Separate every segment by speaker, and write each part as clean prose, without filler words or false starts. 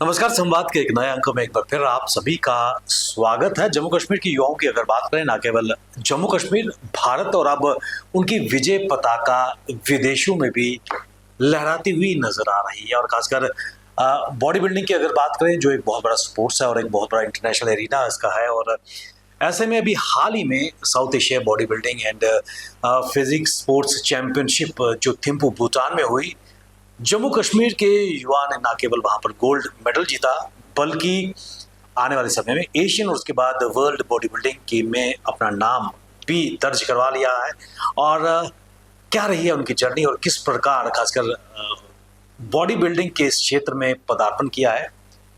Speaker 1: नमस्कार। संवाद के एक नए अंक में एक बार फिर आप सभी का स्वागत है। जम्मू कश्मीर की युवाओं की अगर बात करें, ना केवल जम्मू कश्मीर, भारत और अब उनकी विजय पताका विदेशों में भी लहराती हुई नजर आ रही है। और खासकर बॉडी बिल्डिंग की अगर बात करें, जो एक बहुत बड़ा स्पोर्ट्स है और एक बहुत बड़ा इंटरनेशनल एरिना इसका है। और ऐसे में अभी हाल ही में south Asia body building and physics sports championship जो थिम्पू भूटान में हुई, जम्मू कश्मीर के युवा ने ना केवल वहां पर गोल्ड मेडल जीता, बल्कि आने वाले समय में एशियन और उसके बाद वर्ल्ड बॉडी बिल्डिंग की में अपना नाम भी दर्ज करवा लिया है। और क्या रही है उनकी जर्नी और किस प्रकार खासकर बॉडी बिल्डिंग के इस क्षेत्र में पदार्पण किया है,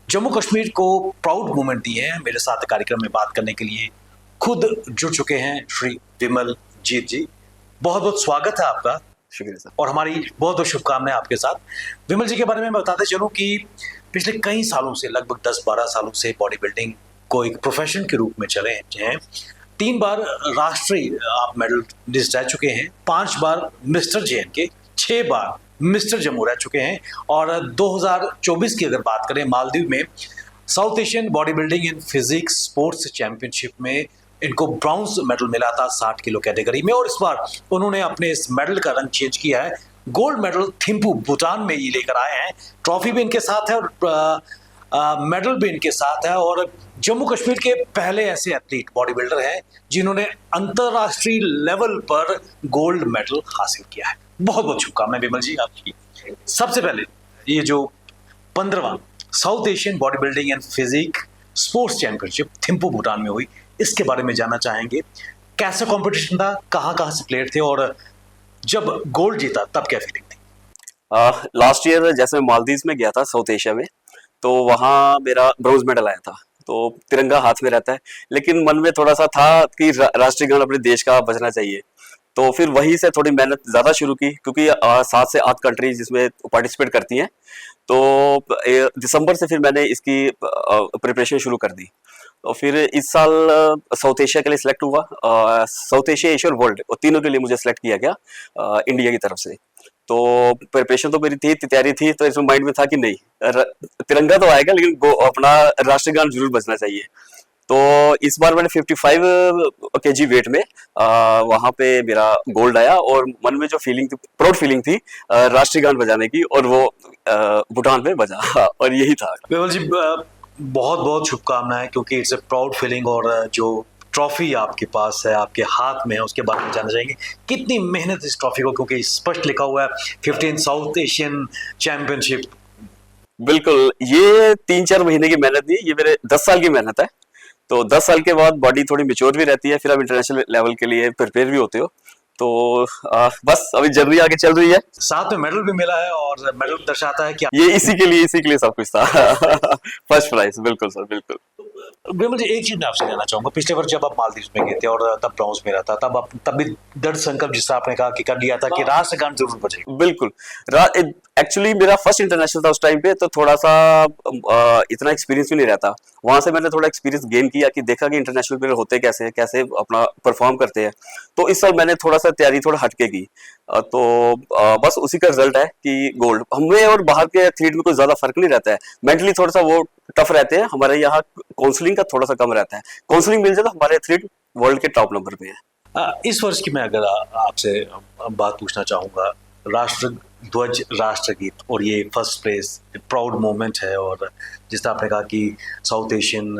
Speaker 1: जम्मू कश्मीर को प्राउड मोमेंट दिए हैं। मेरे साथ कार्यक्रम में बात करने के लिए खुद जुड़ चुके हैं श्री विमल जीत जी। बहुत बहुत स्वागत है आपका।
Speaker 2: शुक्रिया सर।
Speaker 1: और हमारी बहुत बहुत शुभकामनाएं आपके साथ। विमल जी के बारे में मैं बताते चलूं कि पिछले कई सालों से, लगभग 10-12 सालों से बॉडी बिल्डिंग को एक प्रोफेशन के रूप में चले हैं। 3 बार राष्ट्रीय आप मेडलिस्ट रह चुके हैं, 5 बार मिस्टर JNK, 6 बार मिस्टर जम्मू रह चुके हैं। और 2024 की अगर बात करें, मालदीव में south Asian body building and physics sports championship में इनको ब्रॉन्ज मेडल मिला था 60 किलो कैटेगरी में। और इस बार उन्होंने अपने इस मेडल का रंग चेंज किया है, गोल्ड मेडल थिम्पू भूटान में ये लेकर आए हैं। ट्रॉफी भी इनके साथ है और मेडल भी इनके साथ है। और जम्मू कश्मीर के पहले ऐसे एथलीट बॉडी बिल्डर हैं जिन्होंने अंतरराष्ट्रीय लेवल पर गोल्ड मेडल हासिल किया है। बहुत बहुत शुभकामनाएं विमल जी आपकी। सबसे पहले ये जो 15वां South Asian body building and physique sports championship Thimphu Bhutan में हुई, इसके बारे में जानना चाहेंगे। कैसा कंपटीशन था, कहाँ से प्लेयर थे और जब गोल्ड जीता तब क्या फीलिंग थी?
Speaker 2: लास्ट ईयर जैसे मैं मालदीव में गया था साउथ एशिया में, तो वहाँ मेरा ब्रॉन्ज मेडल आया था। तो तिरंगा हाथ में रहता है, लेकिन मन में थोड़ा सा था कि राष्ट्रीय गान अपने देश का बजना चाहिए। तो फिर वहीं से थोड़ी मेहनत ज़्यादा शुरू की, क्योंकि 7 से 8 कंट्री जिसमें पार्टिसिपेट करती हैं। तो दिसंबर से फिर मैंने इसकी प्रिपरेशन शुरू कर दी। तो फिर इस साल साउथ एशिया के लिए सिलेक्ट हुआ। साउथ एशिया, एशिया और वर्ल्ड, और तीनों के लिए मुझे सिलेक्ट किया गया इंडिया की तरफ से। तो प्रिपरेशन तो मेरी थी, तैयारी थी, तो इसमें माइंड में था कि नहीं, तिरंगा तो आएगा लेकिन अपना राष्ट्रीय गान जरूर बजना चाहिए। तो इस बार मैंने 55 kg वेट में वहाँ पे मेरा गोल्ड आया, और मन में जो फीलिंग थी, प्राउड फीलिंग थी राष्ट्रीय गान बजाने की, और वो भूटान में बजा और यही था।
Speaker 1: विमल जी बहुत बहुत शुभकामनाएं, क्योंकि इट्स ए प्राउड फीलिंग। और जो ट्रॉफी आपके पास है, आपके हाथ में है, उसके बारे में जानना चाहेंगे कितनी मेहनत इस ट्रॉफी को, क्योंकि स्पष्ट लिखा हुआ है 15 साउथ एशियन चैंपियनशिप।
Speaker 2: बिल्कुल, ये 3-4 महीने की मेहनत नहीं, ये मेरे 10 साल की मेहनत है। तो 10 साल के बाद बॉडी थोड़ी मैच्योर भी रहती है, फिर आप इंटरनेशनल लेवल के लिए प्रिपेयर भी होते हो। तो बस अभी जर्नी आगे चल रही है।
Speaker 1: साथ में मेडल भी मिला है, और मेडल दर्शाता है कि
Speaker 2: ये इसी के लिए सब कुछ था। फर्स्ट प्राइज, बिल्कुल सर, बिल्कुल।
Speaker 1: विमल जी एक चीज मैं आपसे जानना चाहूंगा, पिछले वर्ष जब आप मालदीव में गए थे और तब ब्रॉन्ज मिला था, तब भी दृढ़ संकल्प जिससे आपने कहा कि कर लिया था कि राष्ट्रगान जरूर बजे।
Speaker 2: बिल्कुल। एक्चुअली मेरा फर्स्ट इंटरनेशनल था उस टाइम पे, तो थोड़ा सा इतना एक्सपीरियंस भी नहीं रहता। वहां से मैंने थोड़ा एक्सपीरियंस गेन किया कि देखा कि इंटरनेशनल प्लेयर होते कैसे हैं, कैसे अपना परफॉर्म करते हैं। तो इस साल मैंने थोड़ा सा तैयारी थोड़ा हटके की। तो बस उसी का रिजल्ट है कि गोल्ड। हमें और बाहर के एथलीट में कोई ज्यादा फर्क नहीं रहता है। मेंटली थोड़ा सा वो टफ रहते हैं, हमारे यहाँ काउंसलिंग का थोड़ा सा कम रहता है। काउंसलिंग मिल जाए तो हमारे एथलीट वर्ल्ड के टॉप नंबर पे है।
Speaker 1: इस वर्ष की मैं अगर आपसे बात पूछना चाहूंगा, राष्ट्र ध्वज, राष्ट्रगीत और ये फर्स्ट प्लेस प्राउड मोमेंट है। और जिस तरह आपने कहा कि south Asian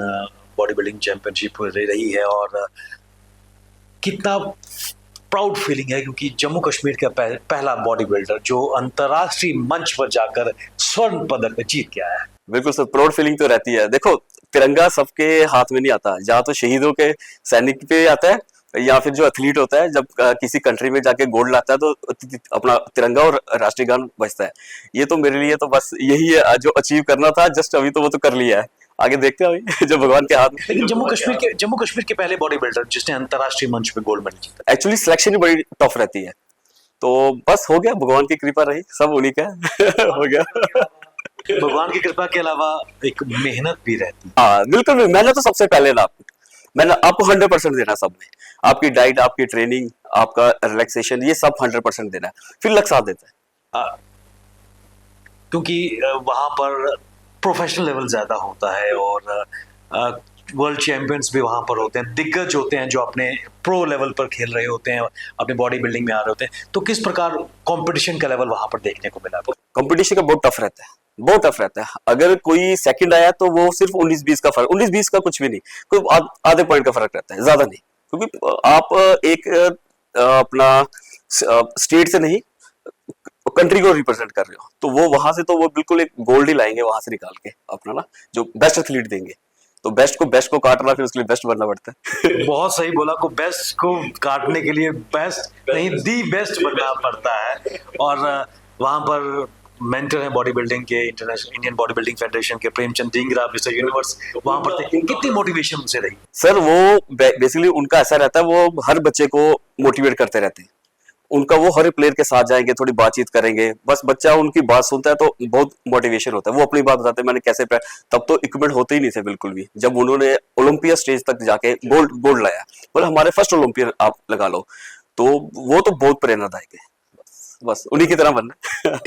Speaker 1: body building championship रही है, और कितना प्राउड फीलिंग है, क्योंकि जम्मू कश्मीर का पहला बॉडी बिल्डर जो अंतर्राष्ट्रीय मंच पर जाकर स्वर्ण पदक जीत के आया है।
Speaker 2: बिल्कुल सर, प्राउड फीलिंग तो रहती है। देखो, तिरंगा सबके हाथ में नहीं आता, या तो शहीदों के सैनिक पे आता है, या फिर जो एथलीट होता है जब किसी कंट्री में जाके गोल्ड लाता है तो अपना तिरंगा और राष्ट्रीय गान बजता है। ये तो मेरे लिए तो बस यही है जो अचीव करना था, जस्ट अभी तो वो तो कर लिया है, आगे देखते हैं अभी जो भगवान के हाथ में।
Speaker 1: लेकिन जम्मू कश्मीर के पहले बॉडी बिल्डर जिसने अंतर्राष्ट्रीय मंच पे गोल्ड मेडल जीता।
Speaker 2: एक्चुअली सिलेक्शन ही बड़ी टफ रहती है, तो बस हो गया, भगवान की कृपा रही, सब उन्हीं का हो गया।
Speaker 1: भगवान की कृपा के अलावा एक मेहनत भी रहती है।
Speaker 2: हाँ बिल्कुल, मेहनत तो सबसे पहले ना, मैंने आपको 100% देना सब में। आपकी डाइट, आपकी ट्रेनिंग, आपका रिलैक्सेशन, ये सब 100% देना है, फिर लक साथ देता है।
Speaker 1: क्योंकि वहां पर प्रोफेशनल लेवल ज़्यादा होता है और वर्ल्ड चैंपियंस भी वहाँ पर होते हैं, दिग्गज होते हैं जो अपने प्रो लेवल पर खेल रहे होते हैं, अपने बॉडी बिल्डिंग में आ रहे होते हैं। तो किस प्रकार कंपटीशन का लेवल वहाँ पर देखने को मिला आपको?
Speaker 2: कंपटीशन का बहुत टफ रहता है, बहुत टफ रहता है। अगर कोई सेकंड आया तो वो सिर्फ 19-20 का फर्क, 19-20 का कुछ भी नहीं, कोई आधे पॉइंट का फर्क रहता है, ज्यादा नहीं। क्योंकि आप एक अपना स्टेट से नहीं, कंट्री को रिप्रेजेंट कर रहे हो, तो वो वहां से तो वो बिल्कुल एक गोल्ड ही लाएंगे वहां से निकाल के अपना ना, जो बेस्ट एथलीट देंगे। तो बेस्ट को काटना, फिर उसके लिए बेस्ट बनना पड़ता है।
Speaker 1: बहुत सही बोला, को बेस्ट को काटने के लिए बेस्ट नहीं, दी बेस्ट बनना पड़ता है। और वहां पर मेंटर हैं बॉडी बिल्डिंग के, international Indian body building federation के प्रेमचंद ढींगरा, मिस्टर यूनिवर्स वहां पर थे। कितनी मोटिवेशन उनसे रही?
Speaker 2: सर वो बेसिकली उनका ऐसा रहता है, वो हर बच्चे को मोटिवेट करते रहते हैं। उनका वो हर प्लेयर के साथ जाएंगे, थोड़ी बातचीत करेंगे, बस बच्चा उनकी बात सुनता है तो बहुत मोटिवेशन होता है। वो अपनी बात बताते हैं, मैंने कैसे तब तो इक्विपमेंट होते ही नहीं थे बिल्कुल भी। जब उन्होंने ओलंपिया स्टेज तक जाके गोल्ड लाया, बोले हमारे फर्स्ट ओलंपिया आप लगा लो, तो वो तो बहुत प्रेरणादायक है। बस उन्हीं की तरह बनना।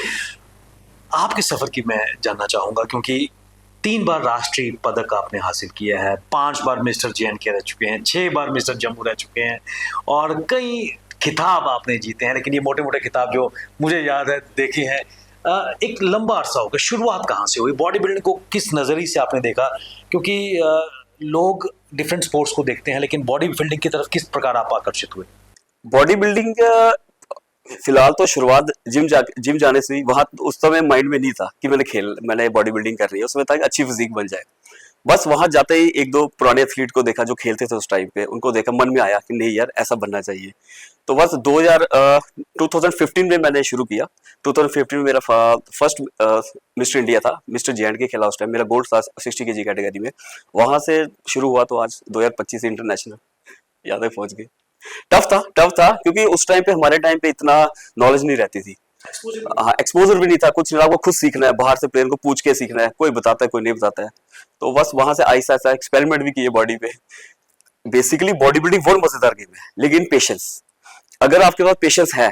Speaker 1: आपके सफर की मैं जानना चाहूंगा, क्योंकि 3 बार राष्ट्रीय पदक आपने हासिल किया है, 5 बार मिस्टर JNK रह चुके हैं, 6 बार मिस्टर जम्मू रह चुके हैं और कई खिताब आपने जीते हैं। लेकिन ये मोटे मोटे खिताब जो मुझे याद है देखे हैं, एक लंबा अरसा हो गया। शुरुआत कहाँ से हुई बॉडी बिल्डिंग को, किस नज़रिए से आपने देखा? क्योंकि लोग डिफरेंट स्पोर्ट्स को देखते हैं, लेकिन बॉडी बिल्डिंग की तरफ किस प्रकार आप आकर्षित हुए?
Speaker 2: बॉडी बिल्डिंग फिलहाल तो शुरुआत जिम जाने से ही, वहां उस समय माइंड में नहीं था कि मैंने बॉडी बिल्डिंग कर रही है। उसमें था कि अच्छी फिजिक बन जाए। बस वहां जाते ही एक दो पुराने एथलीट को देखा जो खेलते थे उस टाइम पे, उनको देखा, मन में आया कि नहीं यार ऐसा बनना चाहिए। तो बस 2015 में मैंने शुरू किया। 2015 में मेरा फर्स्ट मिस्टर इंडिया था, मिस्टर JNK खेला उस टाइम, मेरा गोल्ड था 60 kg कैटेगरी में। वहां से शुरू हुआ तो आज 2025 इंटरनेशनल यादें पहुंच गई। टफ था क्योंकि उस टाइम पे, हमारे टाइम पे इतना नॉलेज नहीं रहती थी। हाँ, एक्सपोजर भी नहीं था, कुछ नहीं, आपको खुद सीखना है, बाहर से प्लेयर को पूछ के सीखना है, कोई बताता है कोई नहीं बताता है। तो बस वहां से ऐसा एक्सपेरिमेंट भी किए बॉडी पे। बेसिकली बॉडी बिल्डिंग बहुत मजेदार गेम है, लेकिन पेशेंस, अगर आपके पास पेशेंस है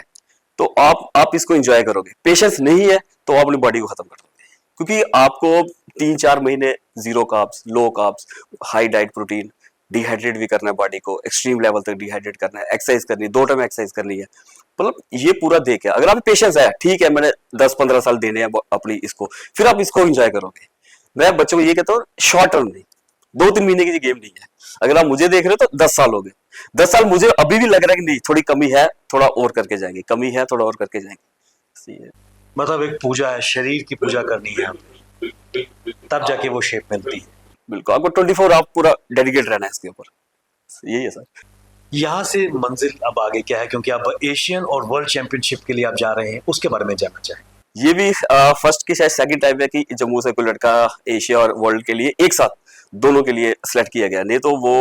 Speaker 2: तो आप इसको एंजॉय करोगे। पेशेंस नहीं है तो आप अपनी बॉडी को खत्म कर दोगे, क्योंकि आपको 3-4 महीने zero carbs, low carbs, high diet protein, dehydrate भी करना है बॉडी को, एक्सट्रीम लेवल तक डिहाइड्रेट करना है, एक्सरसाइज करनी है, 2 टाइम एक्सरसाइज करनी है, मतलब ये पूरा देख है। अगर आप पेशेंस है, ठीक है, मैंने 10-15 साल देने हैं अपनी इसको, फिर आप इसको एंजॉय करोगे। मैं बच्चों को ये कहता हूँ, शॉर्ट टर्म नहीं, 2-3 महीने की गेम नहीं है। अगर आप मुझे देख रहे हो तो 10 साल हो गए, 10 साल मुझे अभी भी लग रहा है कि नहीं, थोड़ी कमी है, थोड़ा और करके जाएंगे, कमी है, थोड़ा और करके जाएंगे।
Speaker 1: मतलब एक पूजा है, शरीर की पूजा करनी है तब जाके वो शेप मिलती है।
Speaker 2: बिल्कुल, आपको 24 आप पूरा डेडिकेट रहना है इसके ऊपर, यही है सर।
Speaker 1: यहाँ से मंजिल अब आगे क्या है, क्योंकि आप एशियन और वर्ल्ड चैंपियनशिप के लिए आप जा रहे हैं, उसके बारे में जानना चाहें?
Speaker 2: ये भी फर्स्ट की शायद सेकंड टाइम है कि जम्मू से कोई लड़का एशिया और वर्ल्ड के लिए एक साथ दोनों के लिए सिलेक्ट किया गया। नहीं तो वो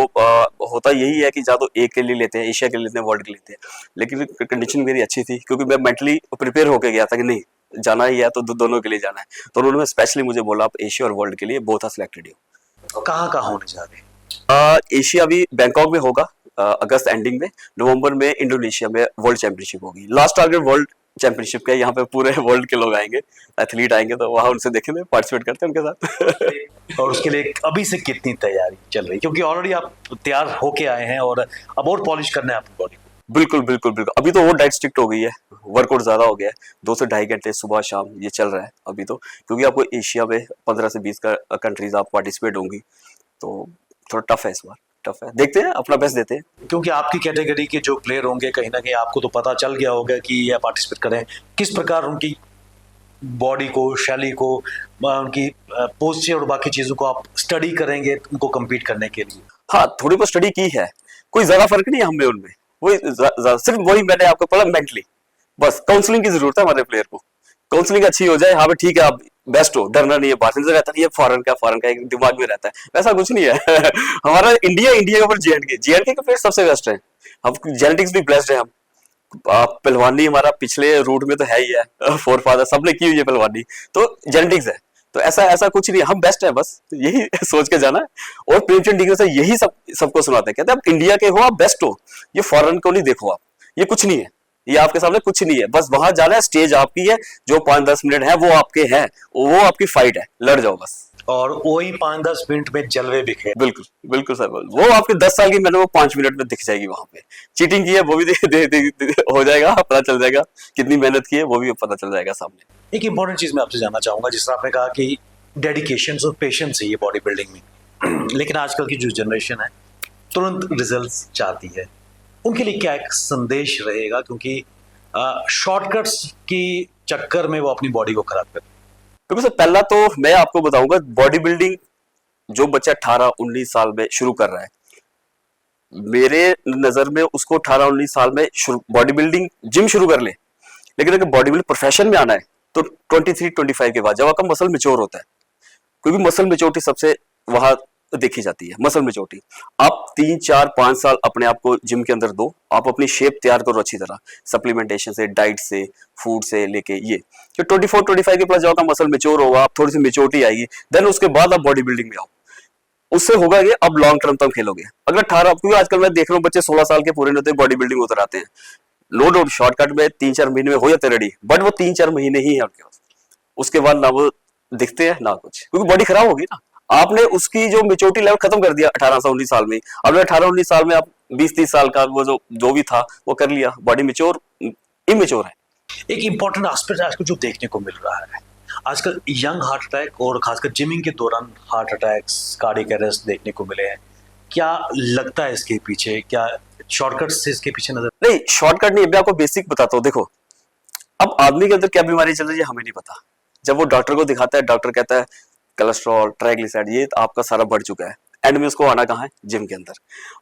Speaker 2: होता यही है कि या तो एक के लिए लेते हैं, एशिया के लिए लेते हैं, वर्ल्ड के लिए लेते हैं। लेकिन कंडीशन मेरी अच्छी थी, क्योंकि मैं मेंटली प्रिपेयर होकर गया था कि नहीं, जाना ही है तो दोनों के लिए जाना है। तो उन्होंने स्पेशली मुझे बोला आप एशिया और वर्ल्ड के लिए बोथ आर सिलेक्टेड हो।
Speaker 1: कहाँ होने जा रहे हैं?
Speaker 2: एशिया अभी बैंकॉक में होगा अगस्त एंडिंग में, नवंबर में इंडोनेशिया में वर्ल्ड चैंपियनशिप होगी। लास्ट टारगेट वर्ल्ड चैंपियनशिप का, यहाँ पे पूरे वर्ल्ड के लोग आएंगे, एथलीट आएंगे, तो वहाँ उनसे देखेंगे, पार्टिसिपेट करते हैं उनके साथ।
Speaker 1: और उसके लिए अभी से कितनी तैयारी चल रही, क्योंकि ऑलरेडी आप तैयार होके आए हैं और अब और पॉलिश करना है अपनी बॉडी को?
Speaker 2: बिल्कुल। अभी तो वो डाइट स्ट्रिक्ट हो गई है, वर्कआउट ज्यादा हो गया है, 2 से ढाई घंटे सुबह शाम ये चल रहा है अभी तो, क्योंकि आपको एशिया में 15 से 20 कंट्रीज आप पार्टिसिपेट होंगी, तो थोड़ा टफ है इस बार, टफ है, देखते हैं, अपना बेस्ट देते हैं।
Speaker 1: क्योंकि आपकी कैटेगरी के जो प्लेयर होंगे, कहीं ना कहीं आपको तो पता चल गया होगा कि ये पार्टिसिपेट करें, किस प्रकार उनकी बॉडी को, शैली को, उनकी पोस्चर और बाकी चीजों को आप स्टडी करेंगे उनको कम्पीट करने के लिए?
Speaker 2: हाँ, थोड़ी बहुत स्टडी की है, कोई ज्यादा फर्क नहीं है हमें उनमें, वही सिर्फ वही मैंने आपको पढ़ा मेंटली, बस काउंसलिंग की जरूरत है हमारे प्लेयर को, काउंसलिंग अच्छी हो जाए, हाँ भाई ठीक है आप बेस्ट हो, डरना नहीं है, बाहर से रहता नहीं है, फॉरेन का एक दिमाग में रहता है, वैसा कुछ नहीं है। हमारा इंडिया के ऊपर JNK के प्लेयर सबसे बेस्ट है, हम जेनेटिक्स भी ब्लेस्ड है, हम पहलवानी हमारा पिछले रूट में तो है ही है, फोर फादर सबने की हुई है पहलवानी, तो जेनेटिक्स है, तो ऐसा कुछ नहीं, हम बेस्ट है, बस तो यही सोच के जाना है। और प्रेमचंद ढींगरा से यही सबको सुनाते हैं, कहते हैं आप इंडिया के हो, आप बेस्ट हो, ये फॉरेन को नहीं देखो आप, ये कुछ नहीं है, ये आपके सामने कुछ नहीं है, बस वहां जाना है, स्टेज आपकी है, जो 5-10 मिनट है वो आपके हैं, वो आपकी फाइट है, लड़ जाओ बस।
Speaker 1: और वही 5-10 मिनट में जलवे बिखेर।
Speaker 2: बिल्कुल बिल्कुल सर, वो आपके 10 साल की मेहनत वो 5 मिनट में दिख जाएगी। वहां पे चीटिंग की है वो भी हो जाएगा, पता चल जाएगा कितनी मेहनत की है, वो भी पता चल जाएगा सामने।
Speaker 1: एक इंपॉर्टेंट चीज मैं आपसे जानना चाहूंगा, जिस तरह आपने कहा कि डेडिकेशन और पेशेंस है ये बॉडी बिल्डिंग में, लेकिन आजकल की जो जनरेशन है तुरंत रिजल्ट्स चाहती है, उनके लिए क्या एक संदेश रहेगा? क्योंकि शॉर्टकट्स की चक्कर में वो अपनी बॉडी को खराब कर।
Speaker 2: क्योंकि सर पहला तो मैं आपको बताऊंगा, बॉडी बिल्डिंग जो बच्चा 18-19 साल में शुरू कर रहा है, मेरे नजर में उसको 18-19 साल में बॉडी बिल्डिंग जिम शुरू कर ले, लेकिन अगर बॉडी बिल्डिंग प्रोफेशन में आना है तो 23-25 के बाद, जब आपका मसल मेच्योर होता है, क्योंकि मसल मेच्योरिटी सबसे वहां देखी जाती है। मसल मेच्योरिटी आप 3-4-5 साल अपने आप को जिम के अंदर दो, आप अपनी शेप तैयार करो अच्छी तरह, सप्लीमेंटेशन से, डाइट से, फूड से लेके ये, तो 24-25 के प्लस जब आपका मसल मेच्योर होगा, आप थोड़ी सी मेच्योरिटी आएगी, देन उसके बाद आप बॉडी बिल्डिंग में आओ। उससे होगा कि अब लॉन्ग टर्म तक खेलोगे। अगर 18, क्योंकि आजकल मैं देख रहा हूँ बच्चे 16 साल के पूरे नहीं होते बॉडी बिल्डिंग उतर आते हैं। नो डाउट शॉर्टकट में 3-4 महीने में हो जाते रेडी, बट वो 3-4 महीने ही है उनके पास, उसके बाद ना वो दिखते हैं ना कुछ, क्योंकि बॉडी खराब होगी ना। आपने उसकी जो मेच्योरिटी लेवल खत्म कर दिया 18-19 साल में। अब 18-19 साल में आप 20-30 साल का वो जो भी था वो कर लिया, बॉडी मेच्योर इमेच्योर है।
Speaker 1: एक इंपॉर्टेंट एस्पेक्ट आजकल जो देखने को मिल रहा है, आजकल यंग हार्ट अटैक और खासकर जिमिंग के दौरान हार्ट अटैक्स, कार्डियक अरेस्ट देखने को मिले हैं। क्या लगता है इसके पीछे? क्या शॉर्टकट से इसके पीछे नजर?
Speaker 2: नहीं, शॉर्टकट नहीं, मैं आपको बेसिक बताता हूँ। देखो, अब आदमी के अंदर क्या बीमारी चल रही है हमें नहीं पता। जब वो डॉक्टर को दिखाता है, डॉक्टर कहता है कोलेस्ट्रॉल, ट्राइग्लिसराइड ये आपका सारा बढ़ चुका है, एंड में उसको आना कहाँ है? जिम के अंदर।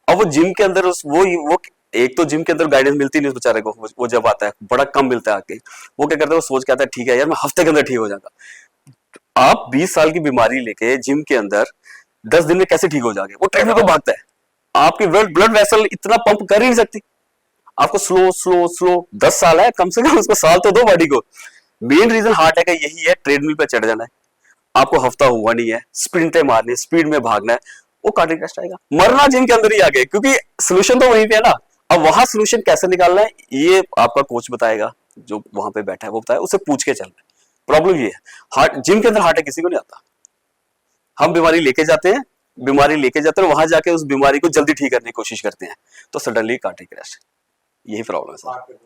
Speaker 2: अब वो जिम के अंदर वो एक तो जिम के अंदर गाइडेंस मिलती नहीं उस बेचारे को, वो जब आता है बड़ा कम मिलता है आके, वो क्या करता है, वो सोच के आता है ठीक है यार मैं हफ्ते के अंदर ठीक हो जाऊंगा। आप 20 साल की बीमारी लेके जिम के अंदर 10 दिन में कैसे ठीक हो जाओगे? वो ट्रेडमिल को भागता है, आपकी ब्लड वेसल इतना पंप कर ही नहीं सकती। आपको स्लो स्लो स्लो 10 साल है, कम से कम उसको साल तो दो बॉडी को। मेन रीजन हार्ट अटैक का यही है, ट्रेडमिल पे चढ़ जाना है, आपको हफ्ता हुआ नहीं है, स्प्रिंटे मारनी, स्पीड में भागना है, वो कार्डियक अरेस्ट आएगा, मरना जिम के अंदर ही आ गए, क्योंकि सोल्यूशन तो वहीं पे है ना। अब वहां सोल्यूशन कैसे निकालना है ये आपका कोच बताएगा, जो वहां पे बैठा है वो बताएगा, उससे पूछ के चलना है। प्रॉब्लम ये है, हार्ट जिम के अंदर हार्ट अटैक किसी को नहीं आता। हम बीमारी लेके जाते हैं, वहां जाके उस बीमारी को जल्दी ठीक करने की कोशिश करते हैं, तो सडनली कार्डियक अरेस्ट। यही प्रॉब्लम है सर,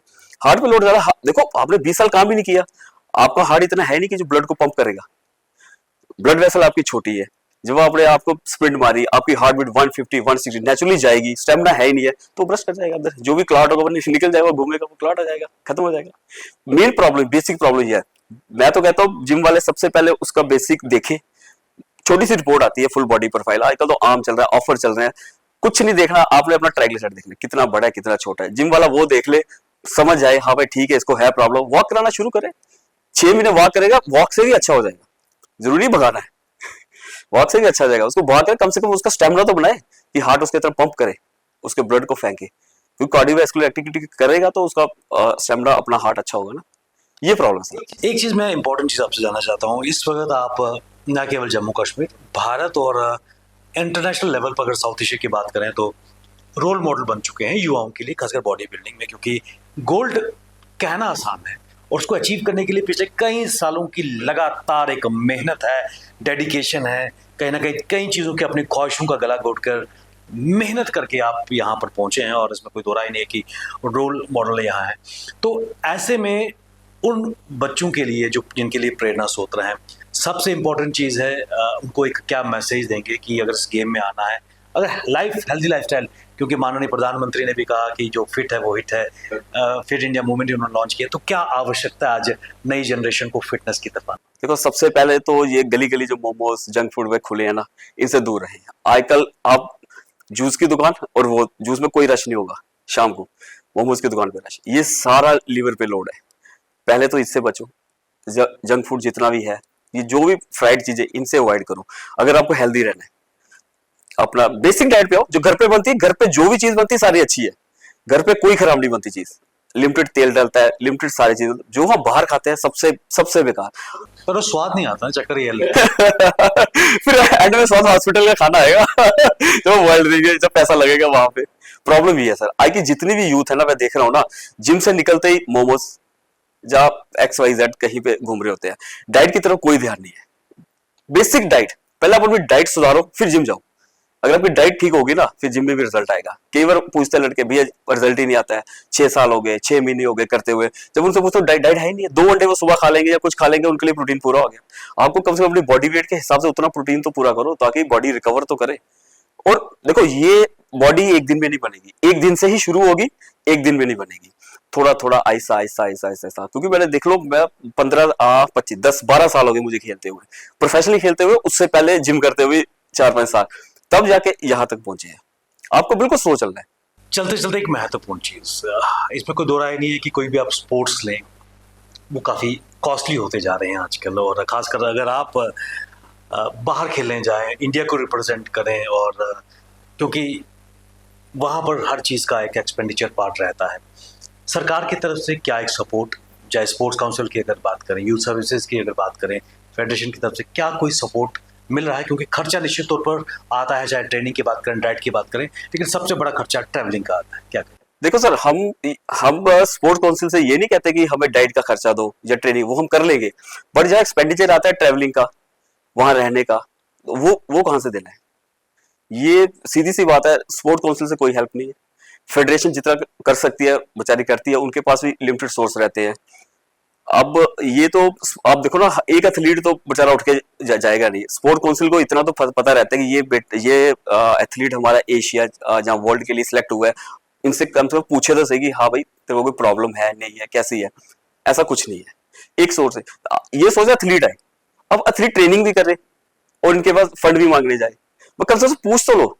Speaker 2: हार्ट पे लोड ज्यादा। देखो आपने 20 साल काम ही नहीं किया, आपका हार्ट इतना है नहीं कि जो ब्लड को पंप करेगा। ब्लड वेसल आपकी छोटी है, जब आपने आपको स्प्रिंट मारी, आपकी हार्ट बीट 150-160 नेचुरली जाएगी, स्टेमिना है ही नहीं है, तो ब्रश कर जाएगा अंदर, जो भी क्लॉट होगा निकल जाएगा, घूमेगा, वो क्लॉट आ जाएगा, खत्म हो जाएगा। मेन प्रॉब्लम, बेसिक प्रॉब्लम ये है। मैं तो कहता हूँ जिम वाले सबसे पहले उसका बेसिक देखे, छोटी सी रिपोर्ट आती है, फुल बॉडी प्रोफाइल आजकल तो आम चल रहा है, ऑफर चल रहे हैं, कुछ नहीं देखना, आपने अपना ट्राइग्लिसराइड देखना कितना बड़ा है कितना छोटा है, जिम वाला वो देख ले, समझ जाए हाँ भाई ठीक है इसको है प्रॉब्लम, वॉक कराना शुरू करे, 6 महीने वॉक करेगा, वॉक से भी अच्छा हो जाएगा, जरूरी भगाना है, वॉक से भी अच्छा हो जाएगा, उसको भाग कर कम से कम उसका स्टेमिना तो बनाए कि हार्ट उसके तरफ पंप करे, उसके ब्लड को फेंके, क्योंकि कार्डियोवैस्कुलर एक्टिविटी करेगा तो उसका स्टेमिना अपना हार्ट अच्छा होगा ना। ये प्रॉब्लम है।
Speaker 1: एक चीज मैं इंपॉर्टेंट चीज आपसे जानना चाहता हूँ, इस वक्त आप न केवल जम्मू कश्मीर, भारत और इंटरनेशनल लेवल पर अगर साउथ एशिया की बात करें तो रोल मॉडल बन चुके हैं युवाओं के लिए, खासकर बॉडी बिल्डिंग में, क्योंकि गोल्ड कहना आसान है और उसको अचीव करने के लिए पिछले कई सालों की लगातार एक मेहनत है, डेडिकेशन है, कहीं ना कहीं कई चीज़ों के अपनी ख्वाहिशों का गला घोट कर मेहनत करके आप यहाँ पर पहुँचे हैं, और इसमें कोई दो राय नहीं है कि रोल मॉडल यहाँ है। तो ऐसे में उन बच्चों के लिए जो जिनके लिए प्रेरणा स्रोत हैं, सबसे इम्पोर्टेंट चीज़ है उनको एक क्या मैसेज देंगे कि अगर इस गेम में आना है, अगर हेल्दी लाइफस्टाइल, क्योंकि माननीय प्रधानमंत्री ने भी कहा कि जो फिट है वो हिट है, फिट इंडिया मूवमेंट उन्होंने लॉन्च किया, तो क्या आवश्यकता है आज नई जनरेशन को फिटनेस की तरफ आना?
Speaker 2: देखो सबसे पहले तो ये गली गली जो मोमोज जंक फूड में खुले हैं ना, इनसे दूर रहें। आजकल आप जूस की दुकान, और वो जूस में कोई रश नहीं होगा, शाम को मोमोज की दुकान पे रश, ये सारा लीवर पे लोड है। पहले तो इससे बचो, जंक फूड जितना भी है, ये जो भी फ्राइड चीजें, इनसे अवॉइड करो। अगर आपको हेल्दी रहना है, अपना बेसिक डाइट पे आओ, जो घर पे बनती है, घर पे जो भी चीज बनती है सारी अच्छी है, घर पे कोई खराब नहीं बनती चीज, लिमिटेड तेल डलता है, लिमिटेड सारी चीज, जो हम बाहर खाते हैं सबसे बेकार,
Speaker 1: पर वो स्वाद नहीं आता, चक्कर ये
Speaker 2: फिर एंड में स्वाद हॉस्पिटल का खाना आएगा जो वर्ल्ड देंगे, जब पैसा लगेगा वहां पे। प्रॉब्लम ये है सर, आज की जितनी भी यूथ है ना, मैं देख रहा हूँ ना, जिम से निकलते ही मोमोज, जहाँ XYZ कहीं पे घूम रहे होते हैं, डाइट की तरफ कोई ध्यान नहीं है। बेसिक डाइट पहले आप अपनी डाइट सुधारो, फिर जिम जाओ। अगर आपकी डाइट ठीक होगी ना, फिर जिम में भी रिजल्ट आएगा। कई बार पूछते हैं लड़के, भैया रिजल्ट ही नहीं आता है, 6 साल हो गए, 6 महीने हो गए करते हुए। जब उनसे पूछो डाइट है ही नहीं है, 2 अंडे वो सुबह खा लेंगे या कुछ खा लेंगे, उनके लिए प्रोटीन पूरा हो गया। आपको कम से कम अपनी बॉडी वेट के हिसाब से उतना प्रोटीन तो पूरा करो, ताकि बॉडी रिकवर तो करे। और देखो, ये बॉडी एक दिन में नहीं बनेगी, एक दिन से ही शुरू होगी, एक दिन में नहीं बनेगी। थोड़ा थोड़ा आहिस्ता आहिस्ता आहिस्ता आहिस्ता, क्योंकि मैंने देख लो, मैं 15 25 10 12 साल हो गए मुझे खेलते हुए, प्रोफेशनली खेलते हुए। उससे पहले जिम करते हुए 4-5 साल, तब जाके यहाँ तक पहुंचे हैं। आपको बिल्कुल स्लो चलना है।
Speaker 1: चलते चलते एक महत्वपूर्ण चीज, इसमें कोई दो राय नहीं है कि कोई भी आप स्पोर्ट्स लें, वो काफी कॉस्टली होते जा रहे हैं आजकल। और खासकर अगर आप बाहर खेलने जाएं, इंडिया को रिप्रेजेंट करें, और क्योंकि वहाँ पर हर चीज़ का एक एक्सपेंडिचर पार्ट रहता है। सरकार की तरफ से क्या एक सपोर्ट, चाहे स्पोर्ट्स काउंसिल की अगर बात करें, यूथ सर्विसेज की अगर बात करें, फेडरेशन की तरफ से क्या कोई सपोर्ट मिल रहा है? क्योंकि खर्चा निश्चित तौर पर आता है, चाहे ट्रेनिंग की बात करें, डाइट की बात करें, लेकिन सबसे बड़ा खर्चा ट्रैवलिंग का आता है। क्या करें?
Speaker 2: देखो सर, हम स्पोर्ट्स काउंसिल से ये नहीं कहते कि हमें डाइट का खर्चा दो या ट्रेनिंग, वो हम कर लेंगे। बट जहाँ एक्सपेंडिचर आता है ट्रैवलिंग का, वहां रहने का, वो कहाँ से देना है? ये सीधी सी बात है, स्पोर्ट्स काउंसिल से कोई हेल्प नहीं है। फेडरेशन जितना कर सकती है बेचारी करती है, उनके पास भी लिमिटेड सोर्स रहते हैं। अब ये तो आप देखो ना, एक एथलीट तो बेचारा उठ के जाएगा नहीं। स्पोर्ट काउंसिल को इतना तो पता रहता है कि ये एथलीट हमारा एशिया जहाँ वर्ल्ड के लिए सिलेक्ट हुआ है, इनसे कम से कम पूछे तो सही कि हाँ भाई तेरे को कोई प्रॉब्लम है नहीं है, कैसी है। ऐसा कुछ नहीं है, एक सोर्स है। ये सोच एथलीट है, अब एथलीट ट्रेनिंग भी करे और इनके पास फंड भी मांगने जाए, वो कम से कम पूछ तो लो।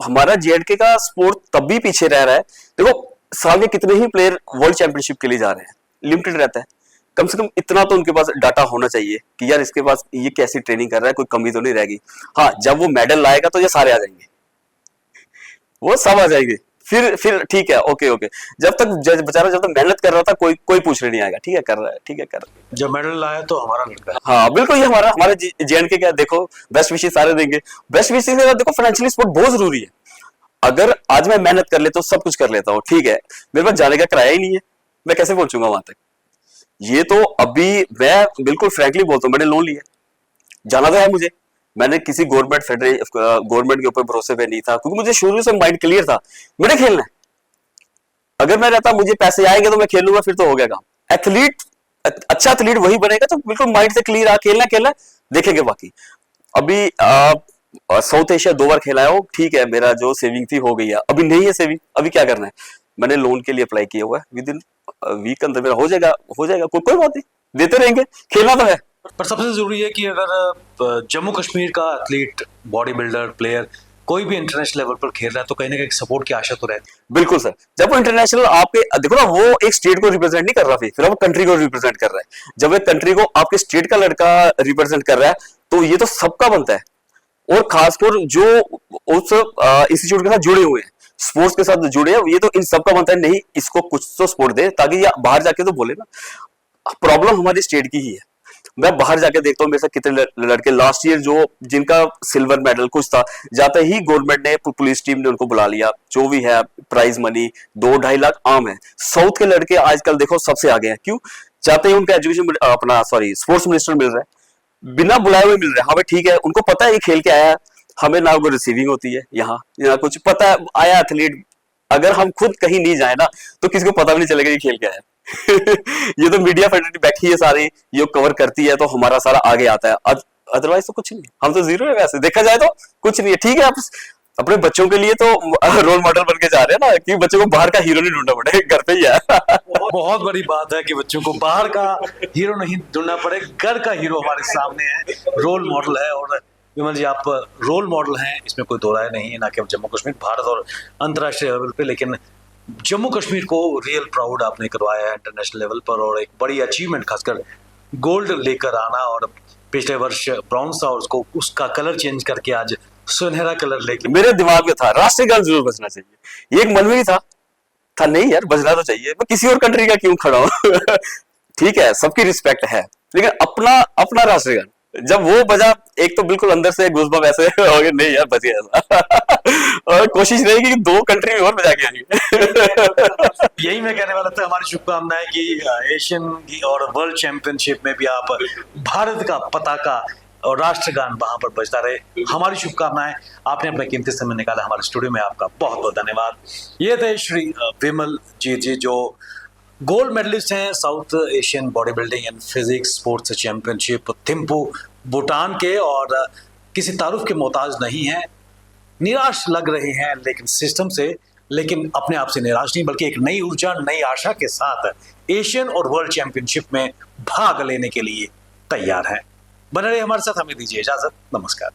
Speaker 2: हमारा जेएंडके का स्पोर्ट तब भी पीछे रह रहा है। देखो, साल में कितने ही प्लेयर वर्ल्ड चैंपियनशिप के लिए जा रहे हैं, लिमिटेड रहता है। कम से कम इतना तो उनके पास डाटा होना चाहिए कि यार इसके पास ये कैसी ट्रेनिंग कर रहा है, कोई कमी तो नहीं रहेगी। हाँ, जब वो मेडल लाएगा तो ये सारे आ जाएंगे, वो सब आ जाएंगे, फिर ठीक है, ओके ओके। जब तक बेचारा जब तक मेहनत कर रहा था, कोई पूछने नहीं आएगा, ठीक है कर रहा है, ठीक है कर रहा है।
Speaker 1: जब मेडल लाया तो हमारा लड़का है।
Speaker 2: हाँ बिल्कुल, ये हमारे जेएंडके क्या, देखो बेस्ट विशेष सारे देंगे। बेस्ट विशेष के बाद देखो, फाइनेंशियली सपोर्ट बहुत जरूरी है। अगर आज मैं मेहनत कर लेता हूँ, सब कुछ कर लेता हूँ, ठीक है, मेरे पास जाने का किराया ही नहीं है, मैं कैसे पहुंचूंगा वहां तक? ये तो अभी मैं बिल्कुल फ्रैंकली बोलता हूँ, मैंने लोन लिया, जाना तो है मुझे। मैंने किसी गवर्नमेंट के ऊपर भरोसे पे नहीं था, क्योंकि मुझे शुरू से माइंड क्लियर था, मैंने खेलना है। अगर मैं रहता मुझे पैसे आएंगे तो मैं खेलूंगा, फिर तो हो गया काम। एथलीट, अच्छा एथलीट वही बनेगा तो बिल्कुल माइंड से क्लियर आ, खेलना देखेंगे। बाकी अभी साउथ एशिया 2 बार खेला है, ठीक है, मेरा जो सेविंग थी हो गई है। अभी नहीं है सेविंग, अभी क्या करना है? मैंने लोन के लिए अप्लाई किया हुआ है, विद इन वीक अंदर मेरा हो जाएगा। कोई बात नहीं, देते रहेंगे, खेलना तो है।
Speaker 1: पर सबसे जरूरी है कि अगर जम्मू कश्मीर का एथलीट, बॉडी बिल्डर, प्लेयर कोई भी इंटरनेशनल लेवल पर खेल रहा है, तो कहीं ना कहीं सपोर्ट की आशा तो रहती है।
Speaker 2: बिल्कुल सर, जब वो इंटरनेशनल आपके देखो ना, वो एक स्टेट को रिप्रेजेंट नहीं कर रहा, फिर वो कंट्री को रिप्रेजेंट कर रहा है। जब एक कंट्री को आपके स्टेट का लड़का रिप्रेजेंट कर रहा है, तो ये तो सबका बनता है। और खासकर जो उस इंस्टीट्यूट के साथ जुड़े हुए हैं, स्पोर्ट्स के साथ जुड़े हैं, ये तो इन सबका बनता है, नहीं इसको कुछ तो सपोर्ट दे, ताकि ये बाहर जाके तो बोले ना। प्रॉब्लम हमारी स्टेट की ही है। मैं बाहर जाके देखता हूँ, मेरे साथ कितने लड़के लास्ट ईयर जो जिनका सिल्वर मेडल कुछ था, जाते ही गवर्नमेंट ने, पुलिस टीम ने उनको बुला लिया, जो भी है प्राइज मनी 2-2.5 लाख आम है। साउथ के लड़के आजकल देखो सबसे आगे हैं, क्यों? जाते ही उनका एजुकेशन अपना स्पोर्ट्स मिनिस्टर मिल रहा है, बिना बुलाए हुए मिल रहा है। हाँ भाई ठीक है, उनको पता है ये खेल के आया है, हमें ना कोई रिसीविंग होती है यहाँ कुछ पता है, आया एथलीट। अगर हम खुद कहीं नहीं जाए ना, तो किसी को पता भी नहीं चलेगा ये खेल के आया। ये तो मीडिया फेडरेटिव बैठी है सारी, ये कवर करती है, तो हमारा सारा आगे आता है। अदरवाइज तो कुछ नहीं, हम तो जीरो है। वैसे देखा जाए तो कुछ नहीं है, ठीक है। आप अपने बच्चों के लिए तो रोल मॉडल बन के जा रहे हैं ना, कि बच्चों को बाहर का हीरो नहीं ढूंढना पड़े, घर पे ही है।
Speaker 1: बहुत बड़ी बात है कि बच्चों को बाहर का हीरो नहीं ढूंढना पड़े, घर का हीरो हमारे सामने है, रोल मॉडल है। और विमल जी, आप रोल मॉडल हैं, इसमें कोई दो राय नहीं है, ना केवल जम्मू कश्मीर, भारत और अंतर्राष्ट्रीय लेवल पे, लेकिन जम्मू कश्मीर को रियल प्राउड आपने करवाया है इंटरनेशनल लेवल पर। और एक बड़ी अचीवमेंट, खासकर गोल्ड लेकर आना, और पिछले वर्ष ब्रॉन्ज था, उसको उसका कलर चेंज करके आज सुनहरा कलर लेके।
Speaker 2: मेरे दिमाग में था राष्ट्रीय गान जरूर बजना चाहिए, ये एक मन में ही था नहीं यार बजना तो चाहिए, मैं किसी और कंट्री का क्यों खड़ा हूँ। ठीक है, सबकी रिस्पेक्ट है, लेकिन अपना राष्ट्रीय गान जब वो बजा, एक तो बिल्कुल अंदर से गूज़बम्प ऐसे हो गए, नहीं यार बच गया। और कोशिश रहेगी कि 2 कंट्री में और बजा के आएंगे।
Speaker 1: यही मैं कहने वाला था, हमारी शुभकामनाएं कि एशियन की और वर्ल्ड चैंपियनशिप में भी आप भारत का पताका और राष्ट्रगान वहां पर बजता रहे, हमारी शुभकामनाएं। आपने अपना कीमती समय निकाला हमारे स्टूडियो में, आपका बहुत बहुत धन्यवाद। ये थे श्री विमल जीत जी, जो गोल्ड मेडलिस्ट हैं south Asian body building and physics sports championship Thimphu Bhutan के, और किसी तारुफ के मोहताज नहीं हैं। निराश लग रहे हैं लेकिन सिस्टम से, लेकिन अपने आप से निराश नहीं, बल्कि एक नई ऊर्जा, नई आशा के साथ एशियन और वर्ल्ड चैंपियनशिप में भाग लेने के लिए तैयार है। बने रहिए हमारे साथ, हमें दीजिए इजाजत, नमस्कार।